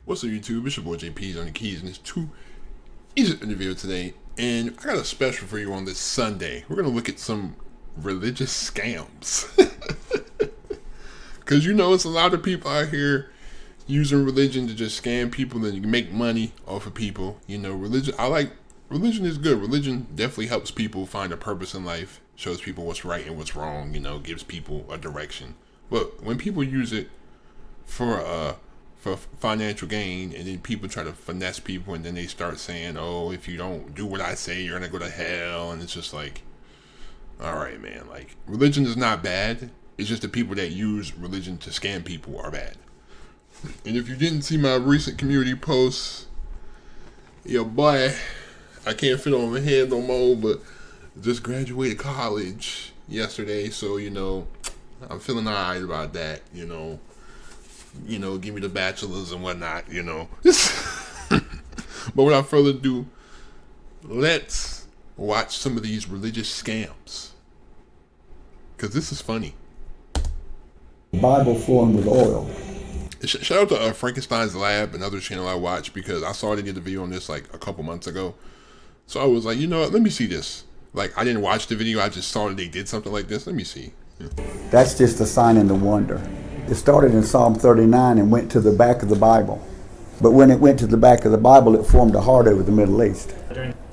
What's up, YouTube? It's your boy JP's on the keys, and it's too easy to interview today. And I got a special for you on this Sunday. We're gonna look at some religious scams, because it's a lot of people out here using religion to just scam people and make money off of people. Religion. Religion is good. Religion definitely helps people find a purpose in life, shows people what's right and what's wrong. Gives people a direction. But when people use it for financial gain, and then people try to finesse people, and then they start saying, oh, if you don't do what I say, you're gonna go to hell. And it's just like, all right, man, like, religion is not bad. It's just the people that use religion to scam people are bad. And if you didn't see my recent community posts, your boy, I can't fit on my head no more, but just graduated college yesterday, so I'm feeling alright about that. Give me the bachelor's and whatnot, But without further ado, let's watch some of these religious scams, because this is funny. Bible formed with oil. Shout out to Frankenstein's Lab, another channel I watch, because I saw they did a video on this like a couple months ago. So I was like, let me see this. Like, I didn't watch the video, I just saw that they did something like this. Let me see. Yeah. That's just a sign and a wonder. It started in Psalm 39 and went to the back of the Bible. But when it went to the back of the Bible, it formed a heart over the Middle East.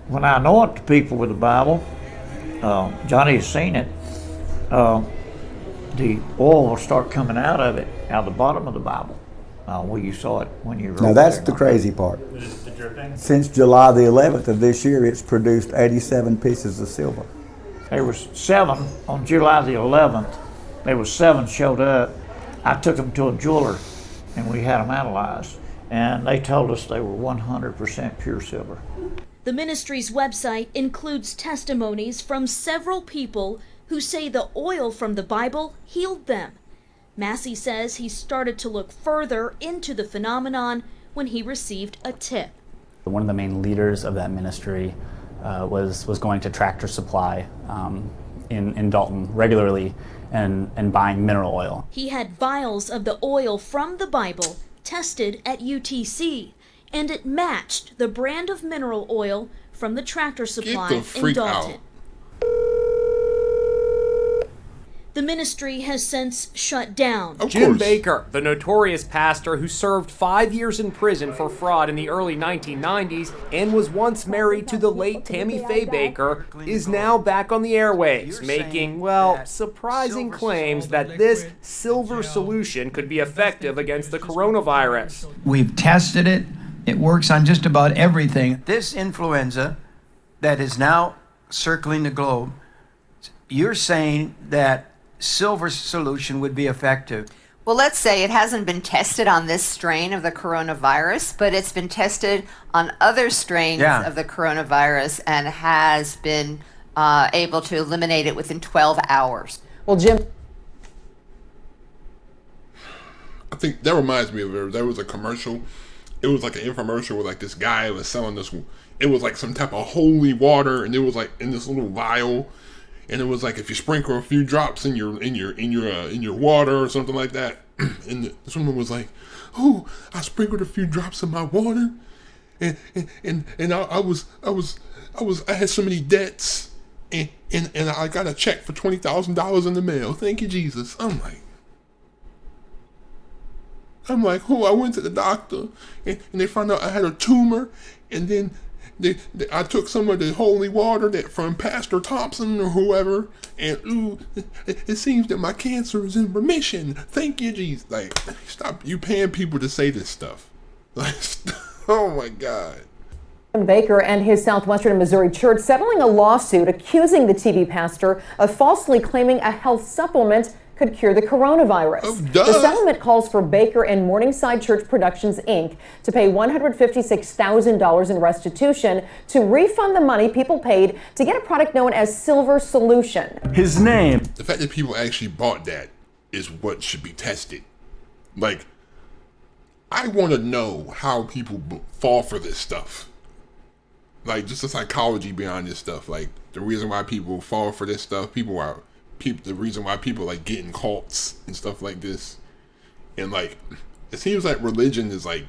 When I anoint the people with the Bible, Johnny has seen it, the oil will start coming out of it, out of the bottom of the Bible. Well, you saw it when you wrote. Now that's the crazy part. The dripping? Since July the 11th of this year, it's produced 87 pieces of silver. There was 7 on July the 11th. There was 7 showed up. I took them to a jeweler, and we had them analyzed, and they told us they were 100% pure silver. The ministry's website includes testimonies from several people who say the oil from the Bible healed them. Massey says he started to look further into the phenomenon when he received a tip. One of the main leaders of that ministry was going to Tractor Supply in Dalton regularly and buying mineral oil. He had vials of the oil from the Bible tested at UTC, and it matched the brand of mineral oil from the Tractor Supply in Dalton. Out. The ministry has since shut down. Jim Baker, the notorious pastor who served 5 years in prison for fraud in the early 1990s and was once married to the late Tammy Faye Baker, is now back on the airwaves, making, surprising claims that this silver solution could be effective against the coronavirus. We've tested it. It works on just about everything. This influenza that is now circling the globe, you're saying that silver solution would be effective. Well, let's say it hasn't been tested on this strain of the coronavirus, but it's been tested on other strains of the coronavirus and has been able to eliminate it within 12 hours. Well, Jim, I think that reminds me of there was a commercial. It was like an infomercial where like this guy was selling this. It was like some type of holy water, and it was like in this little vial. And it was like if you sprinkle a few drops in your water or something like that, and someone was like, "Oh, I sprinkled a few drops in my water, and I had so many debts, and I got a check for $20,000 in the mail. Thank you, Jesus." I'm like, oh, I went to the doctor, and they found out I had a tumor, and then I took some of the holy water from Pastor Thompson or whoever, and it seems that my cancer is in remission. Thank you, Jesus. Like, stop you paying people to say this stuff. Like, oh my God. Jim Baker and his Southwestern Missouri church settling a lawsuit accusing the TV pastor of falsely claiming a health supplement could cure the coronavirus. Oh, duh. The settlement calls for Baker and Morningside Church Productions, Inc. to pay $156,000 in restitution to refund the money people paid to get a product known as Silver Solution. His name. The fact that people actually bought that is what should be tested. Like, I want to know how people fall for this stuff. Like, just the psychology behind this stuff. Like, the reason why people fall for this stuff, the reason why people like get in cults and stuff like this. And like, it seems like religion is like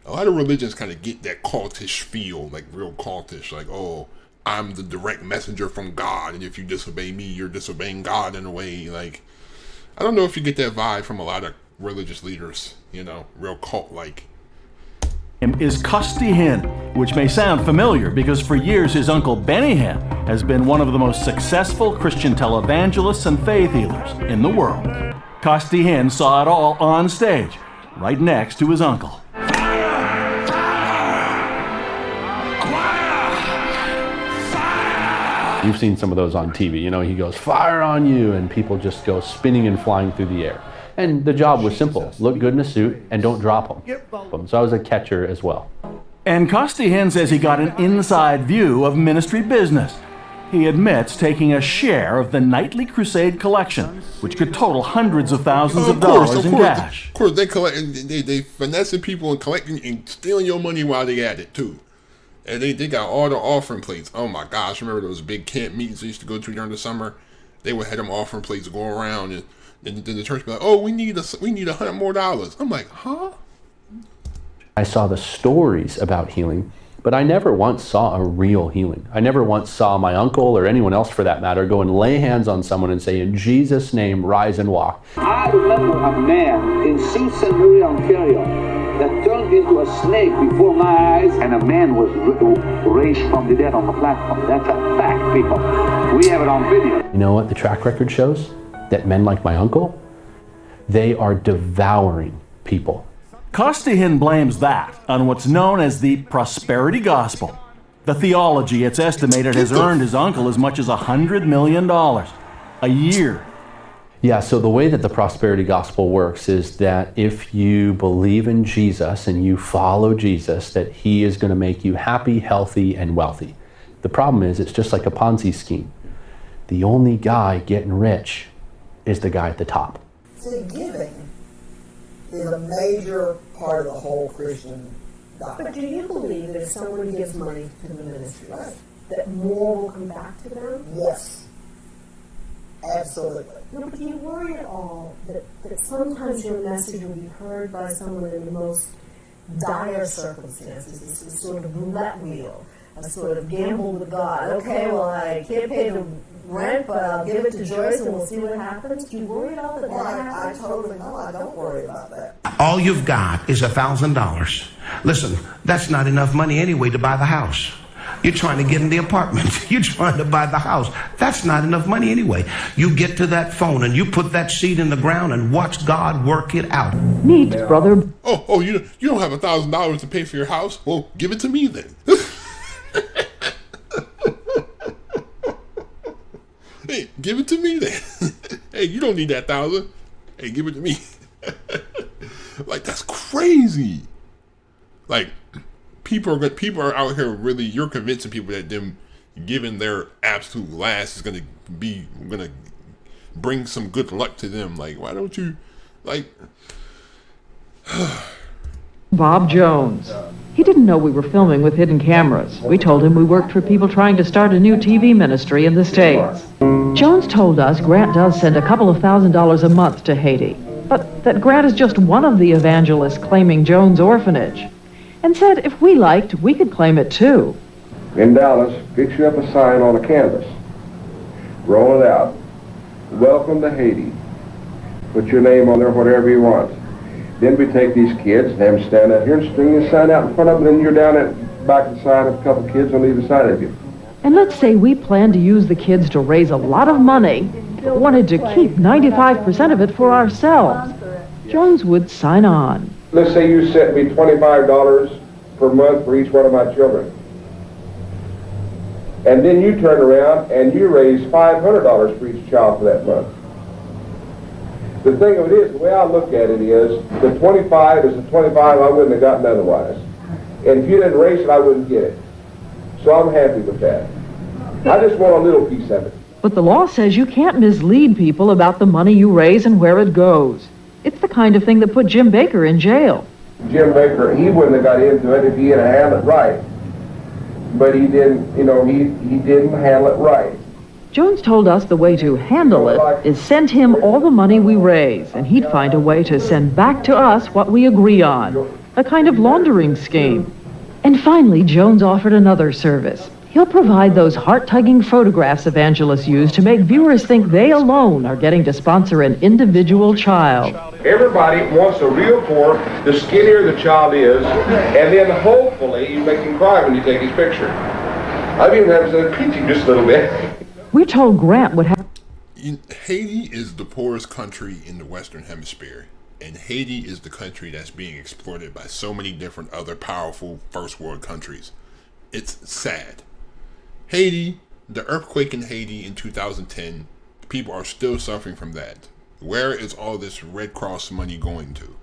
a lot of religions kind of get that cultish feel, like real cultish, like, oh, I'm the direct messenger from God, and if you disobey me, you're disobeying God in a way. Like, I don't know if you get that vibe from a lot of religious leaders, you know, real cult-like. Is Custy Hinn, which may sound familiar because for years his uncle Benny Hinn has been one of the most successful Christian televangelists and faith healers in the world. Custy Hinn saw it all on stage, right next to his uncle. You've seen some of those on TV. You know, he goes, fire on you, and people just go spinning and flying through the air. And the job was simple. Look good in a suit and don't drop them. So I was a catcher as well. And Custy Hinn says he got an inside view of ministry business. He admits taking a share of the Nightly Crusade collection, which could total hundreds of thousands of dollars in cash. Of course, they collect, they finessing people and collecting and stealing your money while they at it too. And they got all the offering plates. Oh my gosh, remember those big camp meetings they used to go to during the summer? They would have them offering plates go around, and then the church would be like, oh, we need $100 more. I'm like, huh? I saw the stories about healing, but I never once saw a real healing. I never once saw my uncle or anyone else for that matter go and lay hands on someone and say, in Jesus' name, rise and walk. I remember a man in Sault Ste. Marie, Ontario, that turned into a snake before my eyes, and a man was raised from the dead on the platform. That's a fact, people. We have it on video. You know what the track record shows? That men like my uncle, they are devouring people. Custy Hinn blames that on what's known as the prosperity gospel. The theology, it's estimated, has earned his uncle as much as $100 million a year. Yeah, so the way that the prosperity gospel works is that if you believe in Jesus and you follow Jesus, that he is going to make you happy, healthy, and wealthy. The problem is it's just like a Ponzi scheme. The only guy getting rich is the guy at the top. See, giving is a major part of the whole Christian doctrine. But do you believe that if someone gives money to the ministry, that more will come back to them? Yes. Absolutely. No, but do you worry at all that sometimes your message will be heard by someone in the most dire circumstances? It's a sort of roulette wheel, a sort of gamble with God. Okay, well, I can't pay the rent, but I'll give it to Joyce and we'll see what happens. Do you worry at all that happens? I totally know. I don't worry about that. All you've got is $1,000. Listen, that's not enough money anyway to buy the house. You're trying to get in the apartment. You're trying to buy the house. That's not enough money anyway. You get to that phone and you put that seed in the ground and watch God work it out. Neat, brother. Oh, you don't have $1,000 to pay for your house? Well, give it to me then. Hey, give it to me then. Hey, you don't need that 1,000. Hey, give it to me. Like, that's crazy. Like, people are out here really, you're convincing people that them giving their absolute last is gonna bring some good luck to them. Like, why don't you, like... Bob Jones. He didn't know we were filming with hidden cameras. We told him we worked for people trying to start a new TV ministry in the States. Jones told us Grant does send a couple of $1,000s a month to Haiti, but that Grant is just one of the evangelists claiming Jones' orphanage, and said if we liked, we could claim it too. In Dallas, fix you up a sign on a canvas. Roll it out. Welcome to Haiti. Put your name on there, whatever you want. Then we take these kids and have them stand out here and string this sign out in front of them, and then you're down at back of the sign of a couple kids on either side of you. And let's say we planned to use the kids to raise a lot of money, but wanted to keep 95% of it for ourselves. Jones would sign on. Let's say you sent me $25 per month for each one of my children. And then you turn around and you raise $500 for each child for that month. The thing of it is, the way I look at it is, the 25 is the 25 I wouldn't have gotten otherwise. And if you didn't raise it, I wouldn't get it. So I'm happy with that. I just want a little piece of it. But the law says you can't mislead people about the money you raise and where it goes. It's the kind of thing that put Jim Baker in jail. Jim Baker, he wouldn't have got into it if he had handled it right. But he didn't, he didn't handle it right. Jones told us the way to handle it is send him all the money we raise, and he'd find a way to send back to us what we agree on. a kind of laundering scheme. And finally, Jones offered another service. He'll provide those heart-tugging photographs evangelists use to make viewers think they alone are getting to sponsor an individual child. Everybody wants a real poor, the skinnier the child is, and then hopefully you make him cry when you take his picture. I've even had to pinch him just a little bit. We're told Grant would have... Haiti is the poorest country in the Western Hemisphere, and Haiti is the country that's being exploited by so many different other powerful first world countries. It's sad. Haiti, the earthquake in Haiti in 2010, people are still suffering from that. Where is all this Red Cross money going to?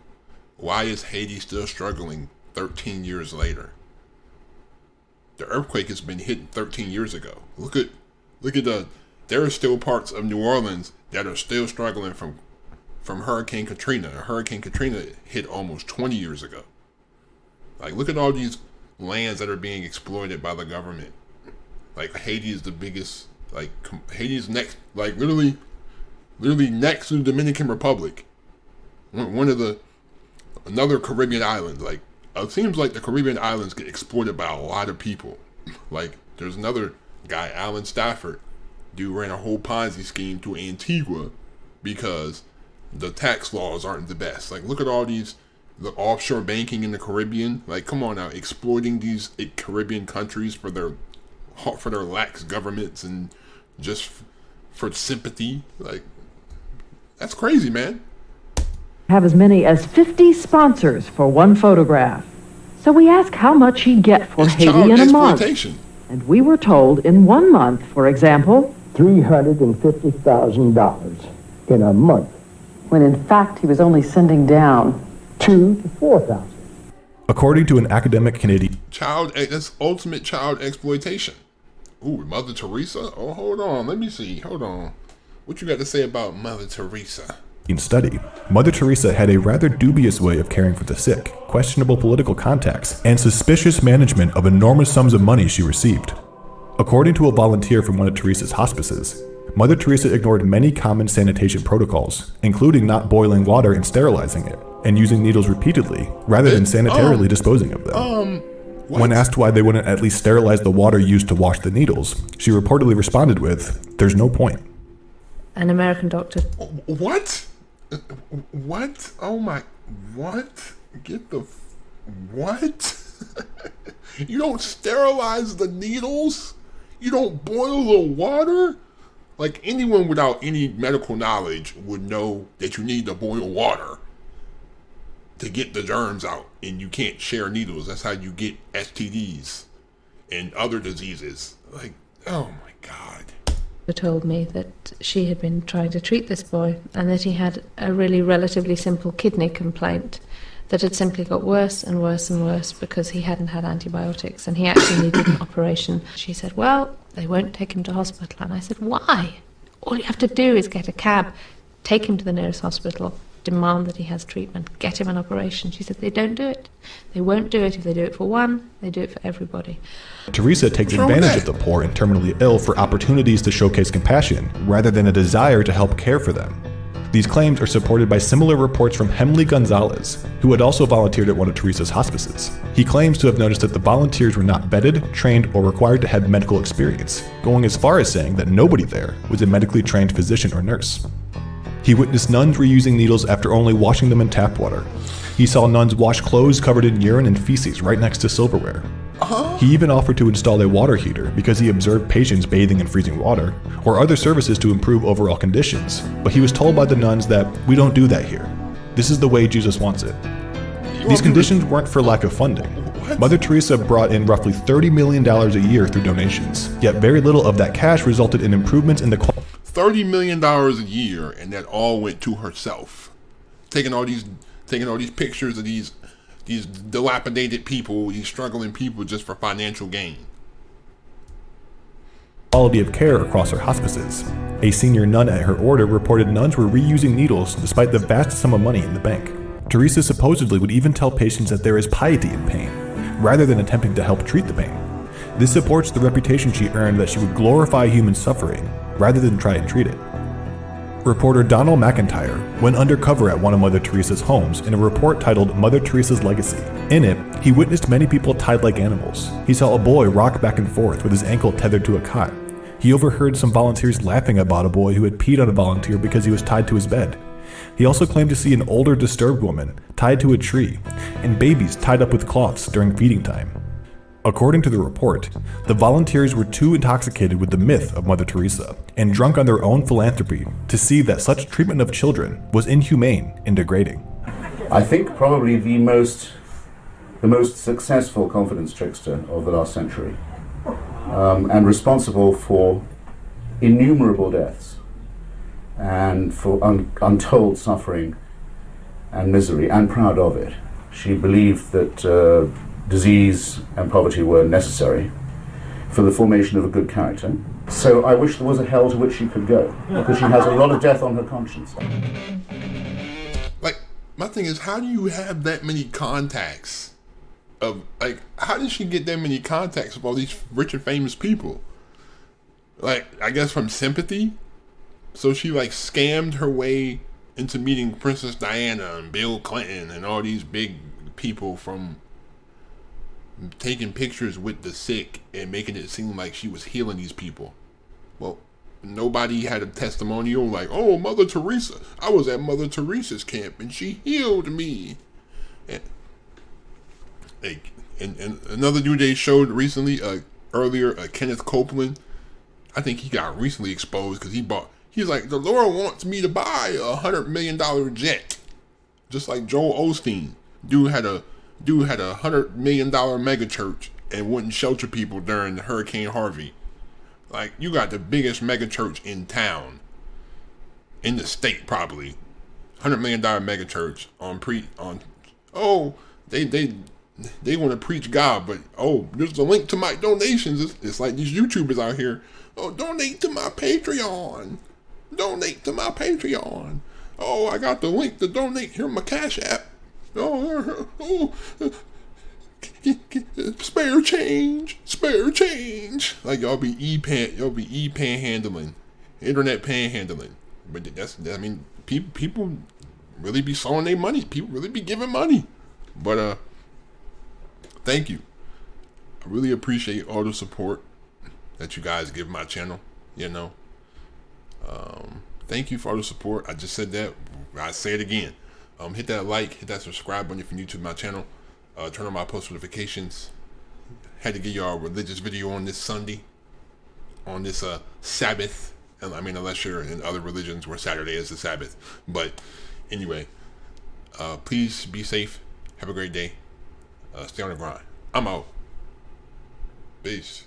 Why is Haiti still struggling 13 years later? The earthquake has been hit 13 years ago. Look at there are still parts of New Orleans that are still struggling from Hurricane Katrina. Hurricane Katrina hit almost 20 years ago. Like, look at all these lands that are being exploited by the government. Like, Haiti is the biggest, like, Haiti's next, like, literally next to the Dominican Republic. Another Caribbean island. Like, it seems like the Caribbean islands get exploited by a lot of people. Like, there's another guy, Alan Stafford, dude ran a whole Ponzi scheme to Antigua because the tax laws aren't the best. Like, look at all the offshore banking in the Caribbean. Like, come on now, exploiting these Caribbean countries for their lax governments and just for sympathy. Like, that's crazy, man. Have as many as 50 sponsors for one photograph. So we asked how much he'd get for Haiti in a month. And we were told in 1 month, for example, $350,000 in a month. When in fact he was only sending down $2,000 to $4,000. According to an academic Canadian that's ultimate child exploitation. Ooh, Mother Teresa? Oh, hold on. Let me see. Hold on. What you got to say about Mother Teresa? study, Mother Teresa had a rather dubious way of caring for the sick, questionable political contacts, and suspicious management of enormous sums of money she received. According to a volunteer from one of Teresa's hospices, Mother Teresa ignored many common sanitation protocols, including not boiling water and sterilizing it, and using needles repeatedly, rather than sanitarily disposing of them. When asked why they wouldn't at least sterilize the water used to wash the needles, she reportedly responded with, "There's no point." An American doctor. What? What? Oh my, what? Get the, what? You don't sterilize the needles? You don't boil the water? Like, anyone without any medical knowledge would know that you need to boil water to get the germs out, and you can't share needles. That's how you get STDs and other diseases. Like, oh my God. Told me that she had been trying to treat this boy and that he had a really relatively simple kidney complaint that had simply got worse and worse and worse because he hadn't had antibiotics and he actually needed an operation. She said, well, they won't take him to hospital. And I said, why? All you have to do is get a cab, take him to the nearest hospital, demand that he has treatment, get him an operation. She said, they don't do it. They won't do it. If they do it for one, they do it for everybody. Teresa takes advantage of the poor and terminally ill for opportunities to showcase compassion, rather than a desire to help care for them. These claims are supported by similar reports from Hemley Gonzalez, who had also volunteered at one of Teresa's hospices. He claims to have noticed that the volunteers were not vetted, trained, or required to have medical experience, going as far as saying that nobody there was a medically trained physician or nurse. He witnessed nuns reusing needles after only washing them in tap water. He saw nuns wash clothes covered in urine and feces right next to silverware. He even offered to install a water heater because he observed patients bathing in freezing water, or other services to improve overall conditions, but he was told by the nuns that, we don't do that here. This is the way Jesus wants it. These conditions weren't for lack of funding. Mother Teresa brought in roughly $30 million a year through donations, yet very little of that cash resulted in improvements in the quality. $30 million a year, and that all went to herself. Taking all these pictures of these dilapidated people, these struggling people, just for financial gain. Quality of care across her hospices. A senior nun at her order reported nuns were reusing needles despite the vast sum of money in the bank. Teresa supposedly would even tell patients that there is piety in pain, rather than attempting to help treat the pain. This supports the reputation she earned that she would glorify human suffering, rather than try and treat it. Reporter Donald McIntyre went undercover at one of Mother Teresa's homes in a report titled Mother Teresa's Legacy. In it, he witnessed many people tied like animals. He saw a boy rock back and forth with his ankle tethered to a cot. He overheard some volunteers laughing about a boy who had peed on a volunteer because he was tied to his bed. He also claimed to see an older, disturbed woman tied to a tree, and babies tied up with cloths during feeding time. According to the report, the volunteers were too intoxicated with the myth of Mother Teresa and drunk on their own philanthropy to see that such treatment of children was inhumane and degrading. I think probably the most successful confidence trickster of the last century, and responsible for innumerable deaths and for untold suffering and misery, and proud of it. She believed that disease and poverty were necessary for the formation of a good character. So I wish there was a hell to which she could go, because she has a lot of death on her conscience. Like, my thing is, how do you have that many contacts of, like, how did she get that many contacts of all these rich and famous people? Like, I guess from sympathy? So she, like, scammed her way into meeting Princess Diana and Bill Clinton and all these big people, from taking pictures with the sick and making it seem like she was healing these people. Well, nobody had a testimonial like, oh, Mother Teresa, I was at Mother Teresa's camp and she healed me. And another dude they showed recently, earlier, Kenneth Copeland, I think he got recently exposed because he's like, the Lord wants me to buy $100 million jet. Just like Joel Osteen. Dude had a $100 million mega church and wouldn't shelter people during Hurricane Harvey. Like, you got the biggest mega church in town, in the state probably, $100 million mega church they want to preach God, but there's a link to my donations. It's like these YouTubers out here. Oh, donate to my Patreon. Donate to my Patreon. Oh, I got the link to donate. Here, my Cash App. Spare change. Like, y'all be panhandling, internet panhandling. But people really be sowing their money. People really be giving money. But thank you. I really appreciate all the support that you guys give my channel. Thank you for all the support. I just said that. I say it again. Hit that like, hit that subscribe button if you're new to my channel. Turn on my post notifications. Had to give y'all a religious video on this Sunday, on this Sabbath. Unless you're in other religions where Saturday is the Sabbath. But anyway, please be safe. Have a great day. Stay on the grind. I'm out. Peace.